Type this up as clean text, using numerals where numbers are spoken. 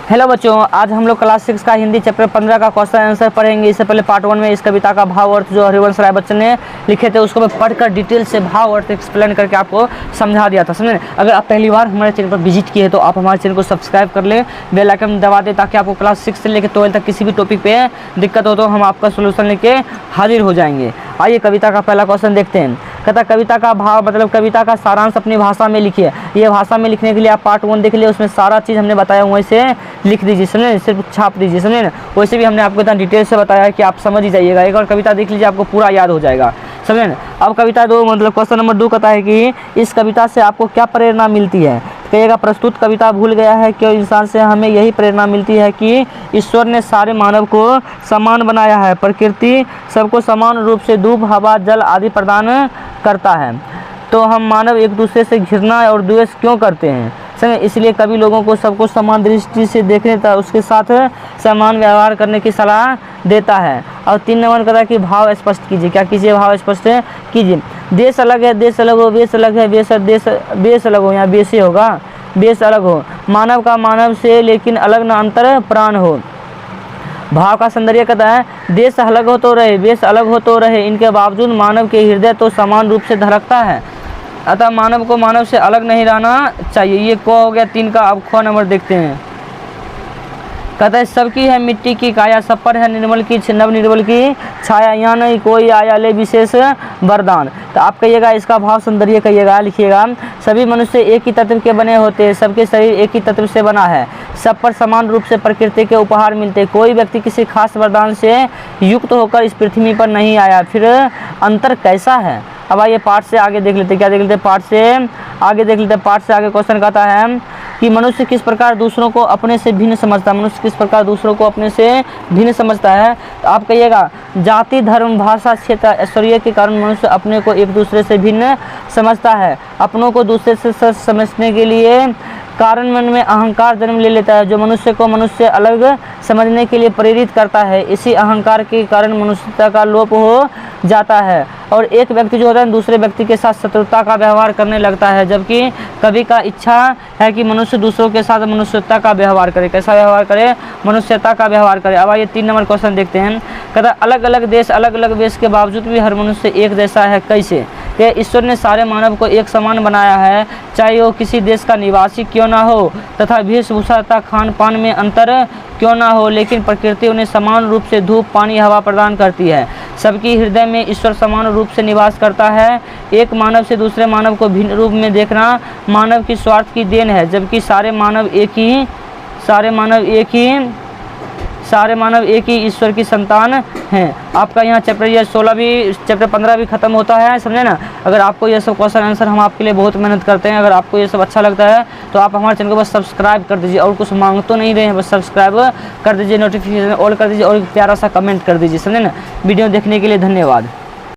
Hello बच्चों, आज हम लोग क्लास 6 का हिंदी चैप्टर 15 का क्वेश्चन आंसर पढ़ेंगे। इससे पहले पार्ट 1 में इस कविता का भाव अर्थ जो हरिवंश राय बच्चन ने लिखे थे उसको मैं पढ़कर डिटेल से भाव अर्थ एक्सप्लेन करके आपको समझा दिया था, समझे। अगर आप पहली बार हमारे चैनल पर विजिट किए तो आप हमारे चैनल को सब्सक्राइब कर लें, बेल आइकन दबा दें ताकि आपको क्लास 6 से लेकर 12 तक किसी भी टॉपिक पे दिक्कत हो तो हम आपका सोल्यूशन लेके हाजिर हो जाएंगे। आइए कविता का पहला क्वेश्चन देखते हैं। कहता कविता का भाव मतलब कविता का सारांश अपनी भाषा में लिखिए। ये भाषा में लिखने के लिए आप पार्ट 1 देख लिए, उसमें सारा चीज़ हमने बताया वैसे लिख दीजिए, समझे, सिर्फ छाप दीजिए, समझे ना। वैसे भी हमने आपको इतना डिटेल से बताया है कि आप समझ ही जाइएगा। एक और कविता देख लीजिए, आपको पूरा याद हो जाएगा, समझे ना। अब कविता 2 मतलब क्वेश्चन नंबर 2 कहता है कि इस कविता से आपको क्या प्रेरणा मिलती है। कहिएगा प्रस्तुत कविता भूल गया है क्यों इंसान से हमें यही प्रेरणा मिलती है कि ईश्वर ने सारे मानव को समान बनाया है। प्रकृति सबको समान रूप से धूप, हवा, जल आदि प्रदान करता है, तो हम मानव एक दूसरे से घृणा और द्वेष क्यों करते हैं। समझे, इसलिए कभी लोगों को सबको समान दृष्टि से देखने तथा उसके साथ समान व्यवहार करने की सलाह देता है। और 3 नंबर कहता है कि भाव स्पष्ट कीजिए। क्या कीजिए, भाव स्पष्ट कीजिए। देश अलग है, देश अलग हो, वेश अलग है, देश अलग हो, यहाँ बेसे होगा, बेश अलग हो, मानव का मानव से लेकिन अलग न अंतर प्राण हो। भाव का सौंदर्य कहता है देश अलग हो तो रहे, वेश अलग हो तो रहे, इनके बावजूद मानव के हृदय तो समान रूप से धड़कता है, अतः मानव को मानव से अलग नहीं रहना चाहिए। ये को हो गया 3 का। अब ख नंबर देखते हैं। कहता है सबकी है मिट्टी की काया, सब पर है निर्मल की नव निर्मल की छाया, यहाँ नहीं कोई आया ले विशेष वरदान। तो आप कहिएगा इसका भाव सौंदर्य कहिएगा, लिखिएगा सभी मनुष्य एक ही तत्व के बने होते हैं, सबके शरीर एक ही तत्व से बना है, सब पर समान रूप से प्रकृति के उपहार मिलते, कोई व्यक्ति किसी खास वरदान से युक्त होकर इस पृथ्वी पर नहीं आया, फिर अंतर कैसा है। अब आइए पाठ से आगे देख लेते, क्या देख लेते, पाठ से आगे देख लेते। पाठ से आगे क्वेश्चन कहता है कि मनुष्य किस प्रकार दूसरों को अपने से भिन्न समझता है। मनुष्य किस प्रकार दूसरों को अपने से भिन्न समझता है। तो आप कहिएगा जाति, धर्म, भाषा, क्षेत्र, ऐश्वर्य के कारण मनुष्य अपने को एक दूसरे से भिन्न समझता है। अपनों को दूसरे से समझने के लिए कारण मन में अहंकार जन्म ले लेता है, जो मनुष्य को मनुष्य से अलग समझने के लिए प्रेरित करता है। इसी अहंकार के कारण मनुष्यता का लोप हो जाता है और एक व्यक्ति जो होता है दूसरे व्यक्ति के साथ शत्रुता का व्यवहार करने लगता है, जबकि कवि का इच्छा है कि मनुष्य दूसरों के साथ मनुष्यता का व्यवहार करे। कैसा व्यवहार करे, मनुष्यता का व्यवहार करे। अब आइए 3 नंबर क्वेश्चन देखते हैं। कहता अलग अलग देश, अलग अलग वेश के बावजूद भी हर मनुष्य एक जैसा है, कैसे। कि ईश्वर ने सारे मानव को एक समान बनाया है, चाहे वो किसी देश का निवासी क्यों ना हो तथा वेशभूषा तथा खान पान में अंतर क्यों ना हो, लेकिन प्रकृति उन्हें समान रूप से धूप, पानी, हवा प्रदान करती है। सबकी हृदय में ईश्वर समान रूप से निवास करता है। एक मानव से दूसरे मानव को भिन्न रूप में देखना मानव की स्वार्थ की देन है, जबकि सारे मानव एक ही ईश्वर की संतान हैं। आपका यहाँ चैप्टर ये 16 भी, चैप्टर 15 भी खत्म होता है, समझे ना। अगर आपको ये सब क्वेश्चन आंसर हम आपके लिए बहुत मेहनत करते हैं, अगर आपको ये सब अच्छा लगता है तो आप हमारे चैनल को बस सब्सक्राइब कर दीजिए, और कुछ मांग तो नहीं रहे हैं, बस सब्सक्राइब कर दीजिए, नोटिफिकेशन ऑल कर दीजिए और प्यारा सा कमेंट कर दीजिए, समझे ना। वीडियो देखने के लिए धन्यवाद।